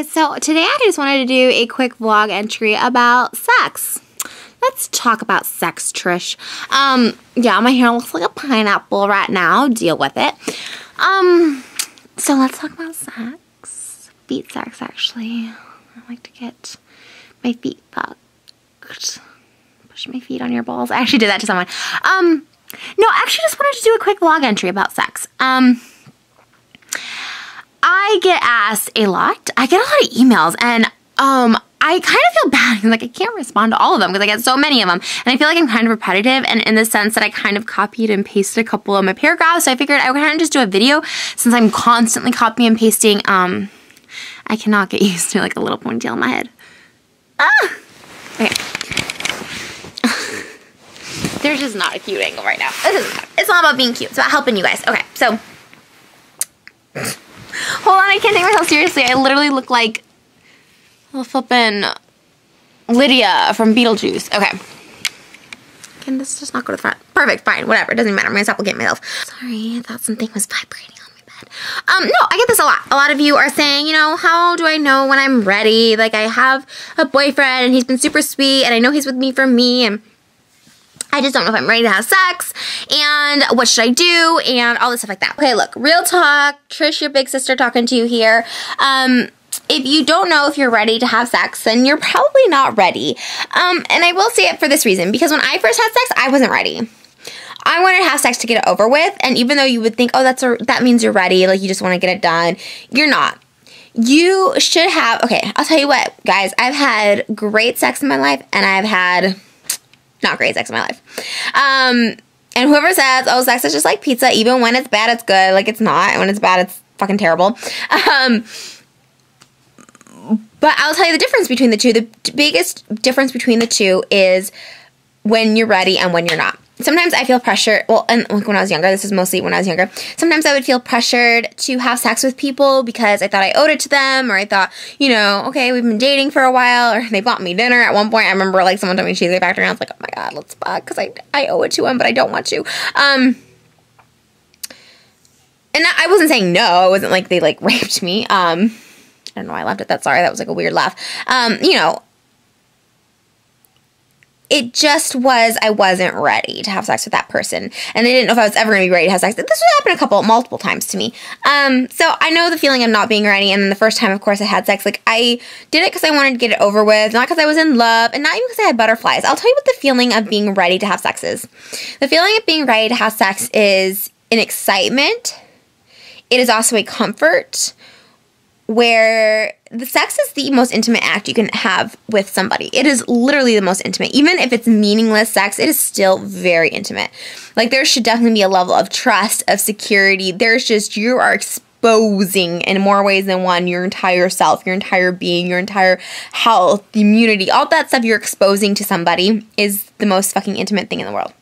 guys, so today I just wanted to do a quick vlog entry about sex. Let's talk about sex, Trish. Yeah, my hair looks like a pineapple right now. Deal with it. So let's talk about sex. Feet sex, actually. I like to get my feet fucked. Push my feet on your balls. I actually did that to someone. No, I actually just wanted to do a quick vlog entry about sex. I get asked a lot. I get a lot of emails, and I kind of feel bad. Like, I can't respond to all of them because I get so many of them, and I feel like I'm kind of repetitive, and in the sense that I kind of copied and pasted a couple of my paragraphs, so I figured I would kind of just do a video since I'm constantly copying and pasting. I cannot get used to like a little ponytail in my head. Okay. There's just not a cute angle right now. It's not about being cute. It's about helping you guys. Okay, so hold on, I can't take myself seriously. I literally look like a flippin' Lydia from Beetlejuice. Okay. Can this just not go to the front? Perfect, fine, whatever. It doesn't matter. I'm gonna stop looking at myself. Sorry, I thought something was vibrating on my bed. No, I get this a lot. A lot of you are saying, you know, how do I know when I'm ready? Like, I have a boyfriend and he's been super sweet and I know he's with me for me, and I just don't know if I'm ready to have sex, and what should I do, and all this stuff like that. Okay, look, real talk, Trish, your big sister talking to you here. If you don't know if you're ready to have sex, then you're probably not ready. And I will say it for this reason, because when I first had sex, I wasn't ready. I wanted to have sex to get it over with, and even though you would think, oh, that means you're ready, like you just want to get it done, you're not. You should have, okay, I'll tell you what, guys, I've had great sex in my life, and I've had not great sex in my life. And whoever says, oh, sex is just like pizza, even when it's bad, it's good. Like, it's not. And when it's bad, it's fucking terrible. But I'll tell you the difference between the two. The biggest difference between the two is when you're ready and when you're not. Sometimes I feel pressured, well, and like when I was younger, this is mostly when I was younger, sometimes I would feel pressured to have sex with people because I thought I owed it to them, or I thought, you know, okay, we've been dating for a while, or they bought me dinner at one point. I remember, like, someone told me Cheesecake Factory, and I was like, oh my god, let's fuck, because I owe it to him, but I don't want to. And I wasn't saying no, it wasn't like they, like, raped me. I don't know why I laughed at that, sorry, that was, like, a weird laugh. You know, it just was, I wasn't ready to have sex with that person. And I didn't know if I was ever going to be ready to have sex. This would happen multiple times to me. So I know the feeling of not being ready. And then the first time, of course, I had sex, like, I did it because I wanted to get it over with, not because I was in love, and not even because I had butterflies. I'll tell you what the feeling of being ready to have sex is. The feeling of being ready to have sex is an excitement. It is also a comfort, where the sex is the most intimate act you can have with somebody. It is literally the most intimate. Even if it's meaningless sex, it is still very intimate. Like, there should definitely be a level of trust, of security. There's just, you are exposing in more ways than one your entire self, your entire being, your entire health, immunity, all that stuff you're exposing to somebody is the most fucking intimate thing in the world.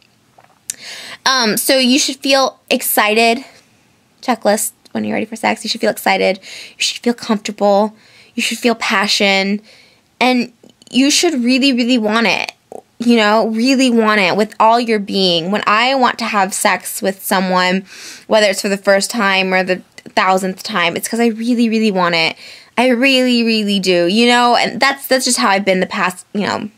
So you should feel excited. Checklist. When you're ready for sex, you should feel excited, you should feel comfortable, you should feel passion, and you should really, really want it, you know, really want it with all your being. When I want to have sex with someone, whether it's for the first time or the 1000th time, it's because I really, really want it. I really, really do, you know, and that's just how I've been the past, you know,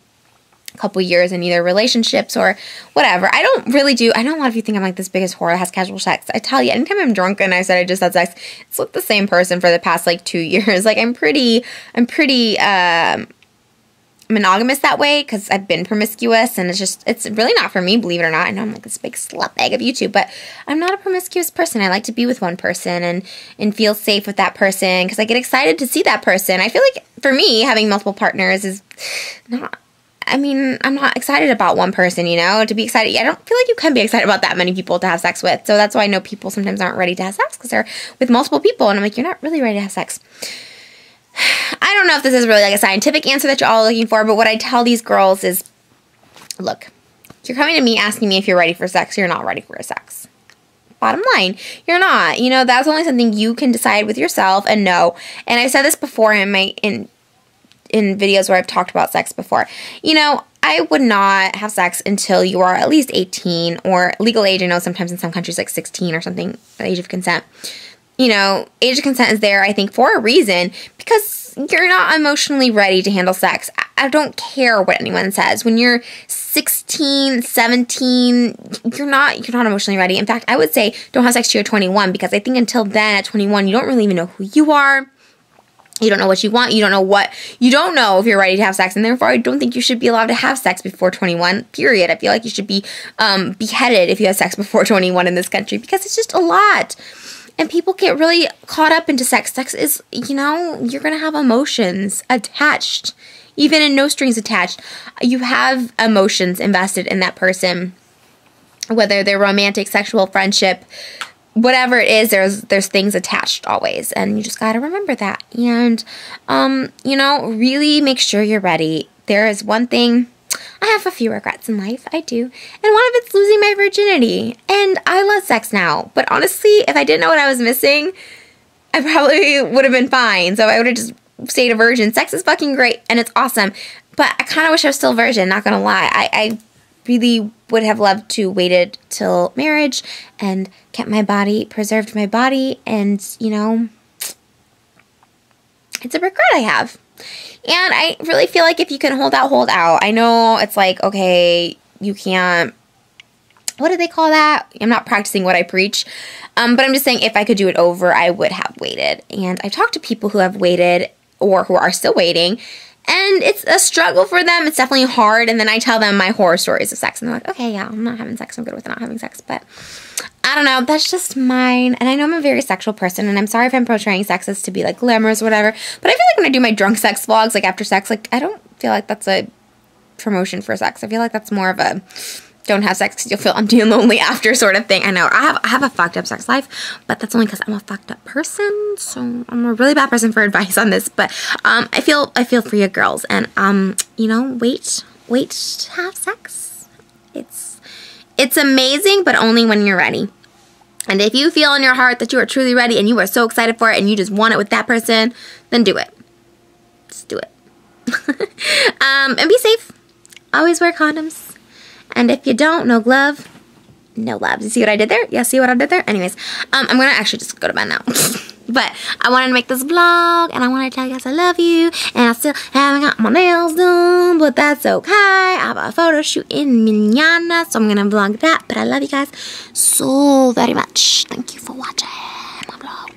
couple years in either relationships or whatever. I know a lot of you think I'm like this biggest whore that has casual sex. I tell you, anytime I'm drunk and I said I just had sex, it's with the same person for the past like 2 years. Like, I'm pretty monogamous that way because I've been promiscuous, and it's really not for me, believe it or not. I know I'm like this big slut bag of YouTube, but I'm not a promiscuous person. I like to be with one person and feel safe with that person because I get excited to see that person. I feel like for me, having multiple partners is not, I mean, I'm not excited about one person, you know, to be excited. I don't feel like you can be excited about that many people to have sex with. So that's why I know people sometimes aren't ready to have sex because they're with multiple people. And I'm like, you're not really ready to have sex. I don't know if this is really like a scientific answer that you're all looking for, but what I tell these girls is, look, you're coming to me asking me if you're ready for sex. You're not ready for sex. Bottom line, you're not. You know, that's only something you can decide with yourself and know. And I've said this before in videos where I've talked about sex before. You know, I would not have sex until you are at least 18 or legal age. I know sometimes in some countries like 16 or something, the age of consent. You know, age of consent is there, I think, for a reason, because you're not emotionally ready to handle sex. I don't care what anyone says. When you're 16, 17, you're not emotionally ready. In fact, I would say don't have sex till you're 21, because I think until then, at 21, you don't really even know who you are. You don't know what you want. You don't know if you're ready to have sex. And therefore, I don't think you should be allowed to have sex before 21, period. I feel like you should be beheaded if you have sex before 21 in this country, because it's just a lot. And people get really caught up into sex. Sex is, you're going to have emotions attached. Even in no strings attached, you have emotions invested in that person. Whether they're romantic, sexual, friendship, whatever it is, there's things attached always, and you just gotta remember that. And really make sure you're ready. There is one thing, I have a few regrets in life, I do, and one of it's losing my virginity. And I love sex now, but honestly, if I didn't know what I was missing, I probably would have been fine. So I would have just stayed a virgin. Sex is fucking great and it's awesome, but I kind of wish I was still a virgin, not gonna lie. I really would have loved to waited till marriage and kept my body, preserved my body, and, it's a regret I have. And I really feel like if you can hold out, hold out. I know it's like, okay, you can't, what do they call that? I'm not practicing what I preach, but I'm just saying if I could do it over, I would have waited. And I've talked to people who have waited or who are still waiting, and it's a struggle for them. It's definitely hard. And then I tell them my horror stories of sex, and they're like, okay, yeah, I'm not having sex. I'm good with not having sex. But I don't know. That's just mine. And I know I'm a very sexual person, and I'm sorry if I'm portraying sex as to be like glamorous or whatever. But I feel like when I do my drunk sex vlogs, like after sex, like I don't feel like that's a promotion for sex. I feel like that's more of a don't have sex because you'll feel empty and lonely after sort of thing. I know I have a fucked up sex life, but that's only because I'm a fucked up person. So I'm a really bad person for advice on this. But I feel for you girls, and wait to have sex. It's amazing, but only when you're ready. And if you feel in your heart that you are truly ready and you are so excited for it and you just want it with that person, then do it. Just do it. And be safe. Always wear condoms. And if you don't, no glove, no love. You see what I did there? Yeah, see what I did there? Anyways, I'm going to actually just go to bed now. But I wanted to make this vlog, and I wanted to tell you guys I love you. And I still haven't got my nails done, but that's okay. I have a photo shoot in mañana, so I'm going to vlog that. But I love you guys so very much. Thank you for watching my vlogs.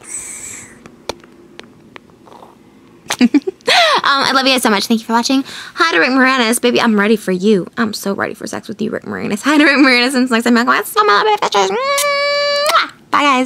I love you guys so much. Thank you for watching. Hi to Rick Moranis. Baby, I'm ready for you. I'm so ready for sex with you, Rick Moranis. Hi to Rick Moranis. And next time, I'm going to my love you, bitches. Bye, guys.